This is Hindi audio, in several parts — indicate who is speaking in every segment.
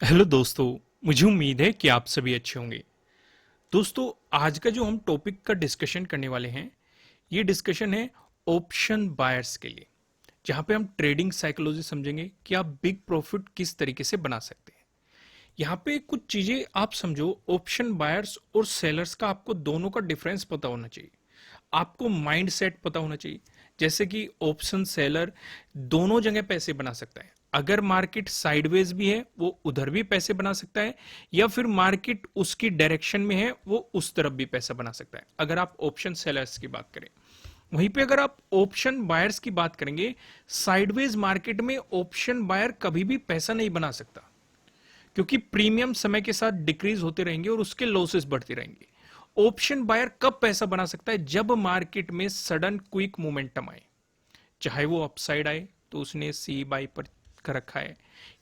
Speaker 1: हेलो दोस्तों। मुझे उम्मीद है कि आप सभी अच्छे होंगे। दोस्तों, आज का जो हम टॉपिक का डिस्कशन करने वाले हैं, ये डिस्कशन है ऑप्शन बायर्स के लिए, जहां पे हम ट्रेडिंग साइकोलॉजी समझेंगे कि आप बिग प्रॉफिट किस तरीके से बना सकते हैं। यहाँ पे कुछ चीजें आप समझो, ऑप्शन बायर्स और सेलर्स का आपको दोनों का डिफरेंस पता होना चाहिए। आपको माइंड सेट पता होना चाहिए। जैसे कि ऑप्शन सेलर दोनों जगह पैसे बना सकता है। अगर मार्केट साइडवेज भी है वो उधर भी पैसे बना सकता है, या फिर मार्केट उसकी डायरेक्शन में है वो उस तरफ भी पैसा बना सकता है, अगर आप ऑप्शन सेलर्स की बात करें। वहीं पे अगर आप ऑप्शन बायर्स की बात करेंगे, साइडवेज मार्केट में ऑप्शन बायर कभी भी पैसा नहीं बना सकता, क्योंकि प्रीमियम समय के साथ डिक्रीज होते रहेंगे और उसके लॉसेस बढ़ते रहेंगे। ऑप्शन बायर कब पैसा बना सकता है? जब मार्केट में सडन क्विक मोमेंटम आए, चाहे वो अपसाइड आए तो उसने सी बाई पर कर रखा है,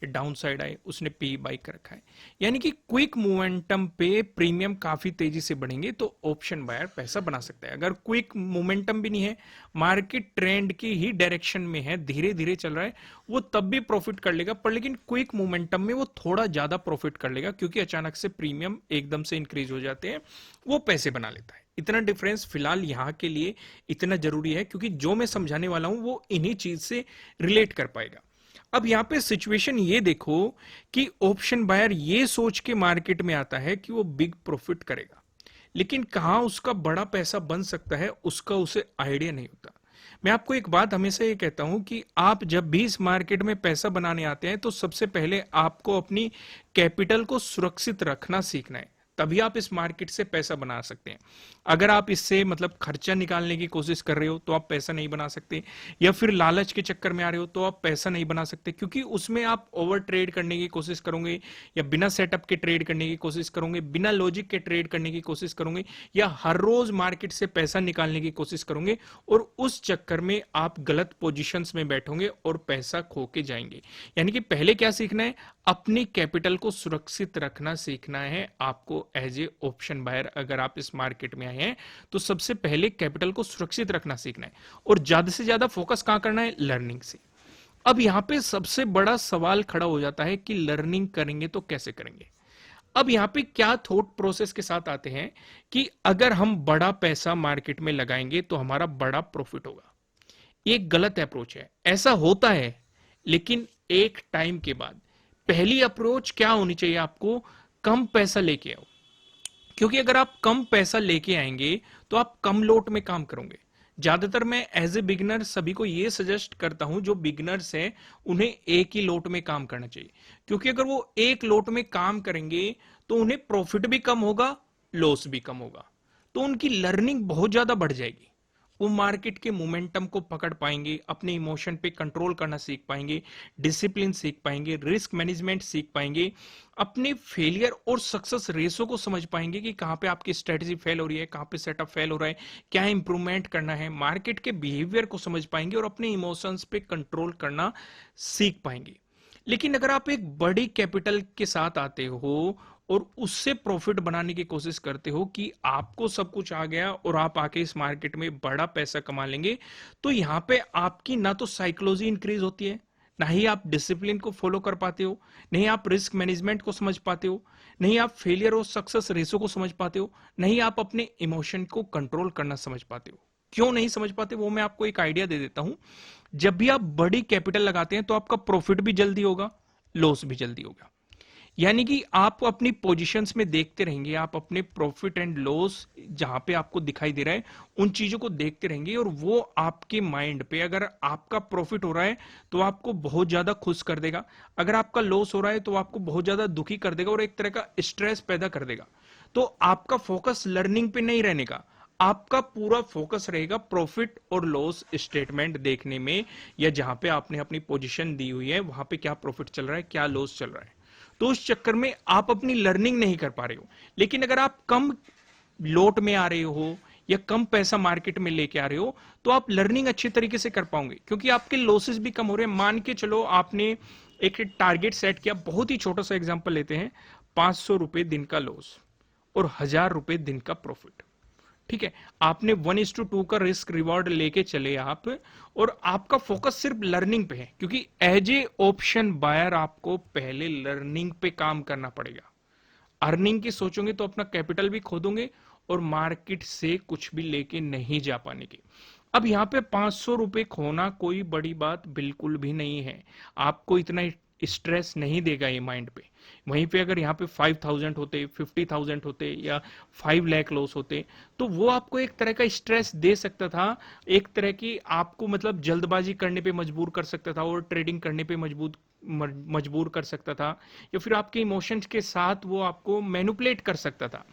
Speaker 1: या डाउन साइड आए उसने पी बाई कर रखा है। यानी कि क्विक मोमेंटम पे प्रीमियम काफी तेजी से बढ़ेंगे तो ऑप्शन बायर पैसा बना सकता है। अगर क्विक मोमेंटम भी नहीं है, मार्केट ट्रेंड की ही डायरेक्शन में है, धीरे धीरे चल रहा है, वो तब भी प्रॉफिट कर लेगा, पर लेकिन क्विक मोमेंटम में वो थोड़ा ज्यादा प्रॉफिट कर लेगा, क्योंकि अचानक से प्रीमियम एकदम से इंक्रीज हो जाते हैं, वो पैसे बना लेता है। इतना डिफरेंस फिलहाल यहां के लिए इतना जरूरी है, क्योंकि जो मैं समझाने वाला हूं वो इन्हीं चीज से रिलेट कर पाएगा। अब यहां पे सिचुएशन ये देखो कि ऑप्शन बायर ये सोच के मार्केट में आता है कि वो बिग प्रॉफिट करेगा, लेकिन कहां उसका बड़ा पैसा बन सकता है उसका उसे आइडिया नहीं होता। मैं आपको एक बात हमेशा ये कहता हूं कि आप जब भी इस मार्केट में पैसा बनाने आते हैं तो सबसे पहले आपको अपनी कैपिटल को सुरक्षित रखना सीखना है, तभी आप इस मार्केट से पैसा बना सकते हैं। अगर आप इससे मतलब खर्चा निकालने की कोशिश कर रहे हो तो आप पैसा नहीं बना सकते, या फिर लालच के चक्कर में आ रहे हो तो आप पैसा नहीं बना सकते, क्योंकि उसमें आप ओवर ट्रेड करने की कोशिश करोगे, या बिना सेटअप के ट्रेड करने की कोशिश करोगे, बिना लॉजिक के ट्रेड करने की कोशिश करोगे, या हर रोज मार्केट से पैसा निकालने की कोशिश करोगे, और उस चक्कर में आप गलत पोजीशंस में बैठोगे और पैसा खो के जाएंगे। यानी कि पहले क्या सीखना है? अपनी कैपिटल को सुरक्षित रखना सीखना है आपको एज ए ऑप्शन बायर। अगर आप इस मार्केट में आए हैं तो सबसे पहले कैपिटल को सुरक्षित रखना सीखना है, और ज्यादा से ज्यादा फोकस कहां करना है? लर्निंग से। अब यहां पे सबसे बड़ा सवाल खड़ा हो जाता है कि लर्निंग करेंगे तो कैसे करेंगे। अब यहां पे क्या थॉट प्रोसेस के साथ आते हैं कि अगर हम बड़ा पैसा मार्केट में लगाएंगे तो हमारा बड़ा प्रॉफिट होगा। ये गलत अप्रोच है। ऐसा होता है, लेकिन एक टाइम के बाद। पहली अप्रोच क्या होनी चाहिए आपको? कम पैसा लेके आओ, क्योंकि अगर आप कम पैसा लेके आएंगे तो आप कम लोट में काम करोगे। ज्यादातर मैं एज ए बिगिनर सभी को यह सजेस्ट करता हूं, जो बिगिनर्स हैं उन्हें एक ही लोट में काम करना चाहिए, क्योंकि अगर वो एक लोट में काम करेंगे तो उन्हें प्रॉफिट भी कम होगा, लॉस भी कम होगा, तो उनकी लर्निंग बहुत ज्यादा बढ़ जाएगी। वो मार्केट के मोमेंटम को पकड़ पाएंगे, अपने इमोशन पे कंट्रोल करना सीख पाएंगे, डिसिप्लिन सीख पाएंगे, रिस्क मैनेजमेंट सीख पाएंगे, अपने फेलियर और सक्सेस रेसो को समझ पाएंगे कि कहां पे आपकी स्ट्रेटजी फेल हो रही है, कहां पे सेटअप फेल हो रहा है, क्या इंप्रूवमेंट करना है, मार्केट के बिहेवियर को समझ पाएंगे और अपने इमोशंस पे कंट्रोल करना सीख पाएंगे। लेकिन अगर आप एक बड़ी कैपिटल के साथ आते हो और उससे प्रॉफिट बनाने की कोशिश करते हो कि आपको सब कुछ आ गया और आप आके इस मार्केट में बड़ा पैसा कमा लेंगे, तो यहां पे आपकी ना तो साइकोलॉजी इंक्रीज होती है, ना ही आप डिसिप्लिन को फॉलो कर पाते हो, नहीं आप रिस्क मैनेजमेंट को समझ पाते हो, नहीं आप फेलियर और सक्सेस रेसो को समझ पाते हो, नहीं आप अपने इमोशन को कंट्रोल करना समझ पाते हो। क्यों नहीं समझ पाते वो मैं आपको एक आइडिया दे देता हूं। जब भी आप बड़ी कैपिटल लगाते हैं तो आपका प्रॉफिट भी जल्दी होगा, लॉस भी जल्दी होगा। यानी कि आप अपनी पोजीशंस में देखते रहेंगे, आप अपने प्रॉफिट एंड लॉस जहां पे आपको दिखाई दे रहा है उन चीजों को देखते रहेंगे, और वो आपके माइंड पे, अगर आपका प्रॉफिट हो रहा है तो आपको बहुत ज्यादा खुश कर देगा, अगर आपका लॉस हो रहा है तो आपको बहुत ज्यादा दुखी कर देगा और एक तरह का स्ट्रेस पैदा कर देगा। तो आपका फोकस लर्निंग पे नहीं रहने का, आपका पूरा फोकस रहेगा प्रॉफिट और लॉस स्टेटमेंट देखने में, या जहां पे आपने अपनी पोजीशन दी हुई है वहां पे क्या प्रॉफिट चल रहा है, क्या लॉस चल रहा है। तो उस चक्कर में आप अपनी लर्निंग नहीं कर पा रहे हो। लेकिन अगर आप कम लोट में आ रहे हो या कम पैसा मार्केट में लेके आ रहे हो तो आप लर्निंग अच्छी तरीके से कर पाओगे, क्योंकि आपके लॉसेस भी कम हो रहे हैं। मान के चलो आपने एक टारगेट सेट किया, बहुत ही छोटा सा एग्जांपल लेते हैं, ₹500 दिन का लॉस और ₹1000 दिन का प्रॉफिट। ठीक है, आपने 1:2 का रिस्क रिवॉर्ड लेके चले आप, और आपका फोकस सिर्फ लर्निंग पे है, क्योंकि एज ए ऑप्शन बायर आपको पहले लर्निंग पे काम करना पड़ेगा। अर्निंग की सोचोगे तो अपना कैपिटल भी खो दोगे और मार्केट से कुछ भी लेके नहीं जा पाने की। अब यहाँ पे 500 रुपए खोना कोई बड़ी बात बिल्कुल भी नहीं है, आपको इतना स्ट्रेस नहीं देगा ये माइंड पे। वहीं पे अगर यहाँ पे 5,000 होते, 50,000 होते, या 5 लाख लॉस होते, तो वो आपको एक तरह का स्ट्रेस दे सकता था, एक तरह की आपको मतलब जल्दबाजी करने पे मजबूर कर सकता था, और ट्रेडिंग करने पे मजबूर कर सकता था, या फिर आपके इमोशंस के साथ वो आपको मैनिपुलेट कर सकता था।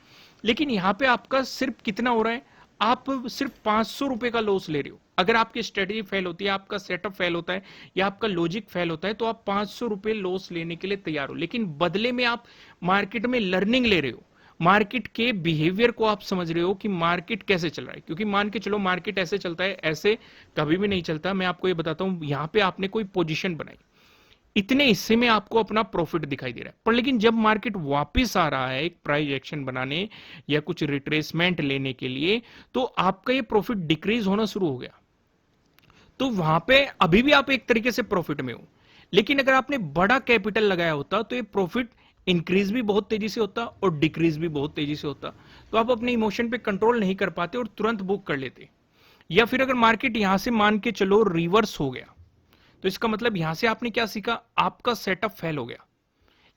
Speaker 1: लेकिन यहाँ पे आपका सिर्फ कितना हो रहा है, आप सिर्फ 500 रुपए का लॉस ले रहे हो। अगर आपकी स्ट्रेटेजी फेल होती है, आपका सेटअप फेल होता है, या आपका लॉजिक फेल होता है, तो आप 500 रुपए लॉस लेने के लिए तैयार हो, लेकिन बदले में आप मार्केट में लर्निंग ले रहे हो। मार्केट के बिहेवियर को आप समझ रहे हो कि मार्केट कैसे चल रहा है, क्योंकि मान के चलो मार्केट ऐसे चलता है, ऐसे कभी भी नहीं चलता। मैं आपको ये बताता हूं, यहां पे आपने कोई पोजीशन बनाई, इतने हिस्से में आपको अपना प्रॉफिट दिखाई दे रहा है, पर लेकिन जब मार्केट वापस आ रहा है एक प्राइस एक्शन बनाने या कुछ रिट्रेसमेंट लेने के लिए, तो आपका ये प्रॉफिट डिक्रीज होना शुरू हो गया। तो वहां पे अभी भी आप एक तरीके से प्रॉफिट में हो, लेकिन अगर आपने बड़ा कैपिटल लगाया होता तो ये प्रॉफिट इंक्रीज भी बहुत तेजी से होता और डिक्रीज भी बहुत तेजी से होता। तो आप अपने इमोशन पे कंट्रोल नहीं कर पाते और तुरंत बुक कर लेते। या फिर अगर मार्केट यहां से मान के चलो रिवर्स हो गया, तो इसका मतलब यहां से आपने क्या सीखा, आपका सेटअप फेल हो गया,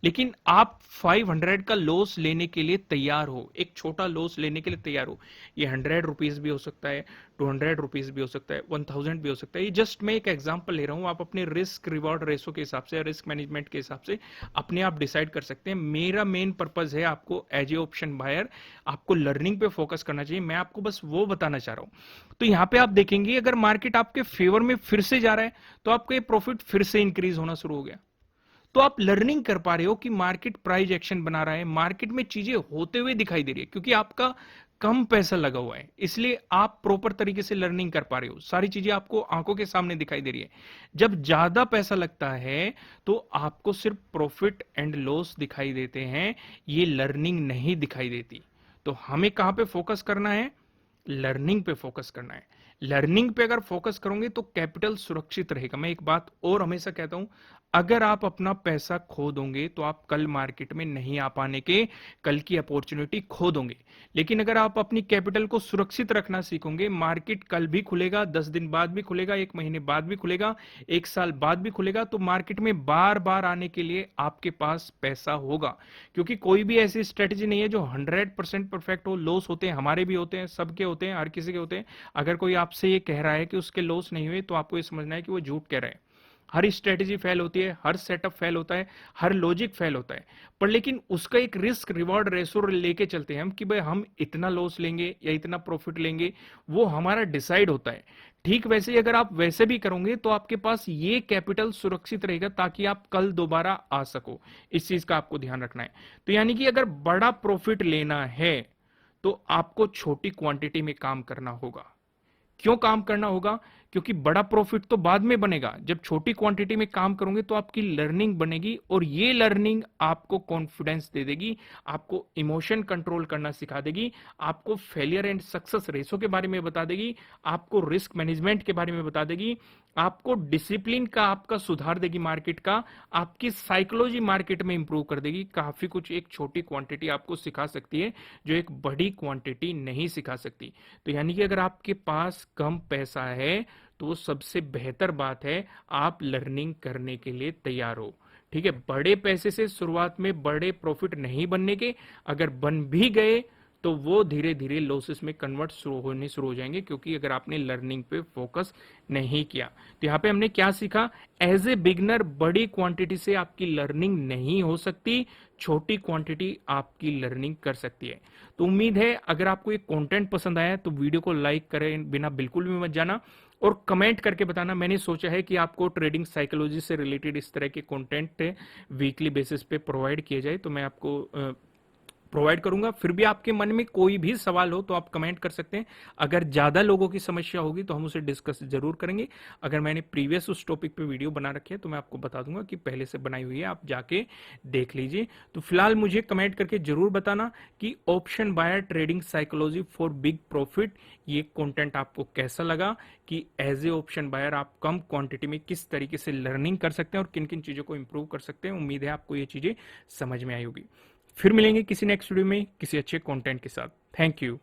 Speaker 1: लेकिन आप 500 का लॉस लेने के लिए तैयार हो, एक छोटा लॉस लेने के लिए तैयार हो। ये 100 रुपीज भी हो सकता है, 200 रुपीज भी हो सकता है, 1000 भी हो सकता है। ये जस्ट मैं एक एग्जांपल ले रहा हूं, आप अपने रिस्क रिवॉर्ड रेशो के हिसाब से, रिस्क मैनेजमेंट के हिसाब से अपने आप डिसाइड कर सकते हैं। मेरा मेन पर्पज है आपको एज ए ऑप्शन बायर आपको लर्निंग पे फोकस करना चाहिए, मैं आपको बस वो बताना चाह रहा हूं। तो यहां पे आप देखेंगे अगर मार्केट आपके फेवर में फिर से जा रहा है, तो आपका ये प्रॉफिट फिर से इंक्रीज होना शुरू हो गया। तो आप लर्निंग कर पा रहे हो कि मार्केट प्राइस एक्शन बना रहा है, मार्केट में चीजें होते हुए दिखाई दे रही है, क्योंकि आपका कम पैसा लगा हुआ है, इसलिए आप प्रॉपर तरीके से लर्निंग कर पा रहे हो, सारी चीजें आपको आंखों के सामने दिखाई दे रही है। जब ज्यादा पैसा लगता है तो आपको सिर्फ प्रॉफिट एंड लॉस दिखाई देते हैं, ये लर्निंग नहीं दिखाई देती। तो हमें कहां पे फोकस करना है, लर्निंग पे फोकस करना है। लर्निंग पे अगर फोकस करोगे तो कैपिटल सुरक्षित रहेगा। मैं एक बात और हमेशा कहता हूं, अगर आप अपना पैसा खो दोगे तो आप कल मार्केट में नहीं आ पाने के, कल की अपॉर्चुनिटी खो दोगे। लेकिन अगर आप अपनी कैपिटल को सुरक्षित रखना सीखोगे, मार्केट कल भी खुलेगा, 10 दिन बाद भी खुलेगा, 1 महीने बाद भी खुलेगा, 1 साल बाद भी खुलेगा, तो मार्केट में बार बार आने के लिए आपके पास पैसा होगा। क्योंकि कोई भी ऐसी स्ट्रेटेजी नहीं है जो 100% परफेक्ट हो। लॉस होते हैं, हमारे भी होते हैं, सबके होते हैं, हर किसी के होते हैं। अगर कोई आपसे ये कह रहा है कि उसके लॉस नहीं हुए, तो आपको ये समझना है कि वो झूठ कह रहा है। हर स्ट्रेटेजी फेल होती है, हर सेटअप फेल होता है, हर लॉजिक फेल होता है, पर लेकिन उसका एक रिस्क रिवॉर्ड रेशो लेके चलते हैं हम कि भाई हम इतना लॉस लेंगे या इतना प्रॉफिट लेंगे, वो हमारा डिसाइड होता है। ठीक वैसे ही अगर आप वैसे भी करोगे तो आपके पास ये कैपिटल सुरक्षित रहेगा, ताकि आप कल दोबारा आ सको। इस चीज का आपको ध्यान रखना है। तो यानी कि अगर बड़ा प्रॉफिट लेना है तो आपको छोटी क्वांटिटी में काम करना होगा। क्यों काम करना होगा, क्योंकि बड़ा प्रॉफिट तो बाद में बनेगा। जब छोटी क्वांटिटी में काम करोगे तो आपकी लर्निंग बनेगी, और ये लर्निंग आपको कॉन्फिडेंस दे देगी, आपको इमोशन कंट्रोल करना सिखा देगी, आपको फेलियर एंड सक्सेस रेशो के बारे में बता देगी, आपको रिस्क मैनेजमेंट के बारे में बता देगी, आपको डिसिप्लिन का आपका सुधार देगी मार्केट का, आपकी साइकोलॉजी मार्केट में इंप्रूव कर देगी। काफी कुछ एक छोटी क्वांटिटी आपको सिखा सकती है जो एक बड़ी क्वांटिटी नहीं सिखा सकती। तो यानी कि अगर आपके पास कम पैसा है तो सबसे बेहतर बात है आप लर्निंग करने के लिए तैयार हो। ठीक है, बड़े पैसे से शुरुआत में बड़े प्रॉफिट नहीं बनने के, अगर बन भी गए तो वो धीरे धीरे लॉसेस में कन्वर्ट शुरू हो जाएंगे, क्योंकि अगर आपने लर्निंग पे फोकस नहीं किया। तो यहाँ पे हमने क्या सीखा, एज ए बिगनर बड़ी क्वांटिटी से आपकी लर्निंग नहीं हो सकती, छोटी क्वांटिटी आपकी लर्निंग कर सकती है। तो उम्मीद है अगर आपको ये कंटेंट पसंद आया तो वीडियो को लाइक करें बिना बिल्कुल भी मत जाना, और कमेंट करके बताना। मैंने सोचा है कि आपको ट्रेडिंग साइकोलॉजी से रिलेटेड इस तरह के कंटेंट वीकली बेसिस पे प्रोवाइड किए जाए, तो मैं आपको प्रोवाइड करूंगा। फिर भी आपके मन में कोई भी सवाल हो तो आप कमेंट कर सकते हैं। अगर ज्यादा लोगों की समस्या होगी तो हम उसे डिस्कस जरूर करेंगे। अगर मैंने प्रीवियस उस टॉपिक पे वीडियो बना रखी है तो मैं आपको बता दूंगा कि पहले से बनाई हुई है, आप जाके देख लीजिए। तो फिलहाल मुझे कमेंट करके जरूर बताना कि option buyer trading psychology for big profit ये कंटेंट आपको कैसा लगा, कि एज ए ऑप्शन बायर आप कम क्वांटिटी में किस तरीके से लर्निंग कर सकते हैं और किन किन चीजों को इंप्रूव कर सकते हैं। उम्मीद है आपको ये चीजें समझ में आई होगी। फिर मिलेंगे किसी नेक्स्ट वीडियो में किसी अच्छे कंटेंट के साथ। Thank you.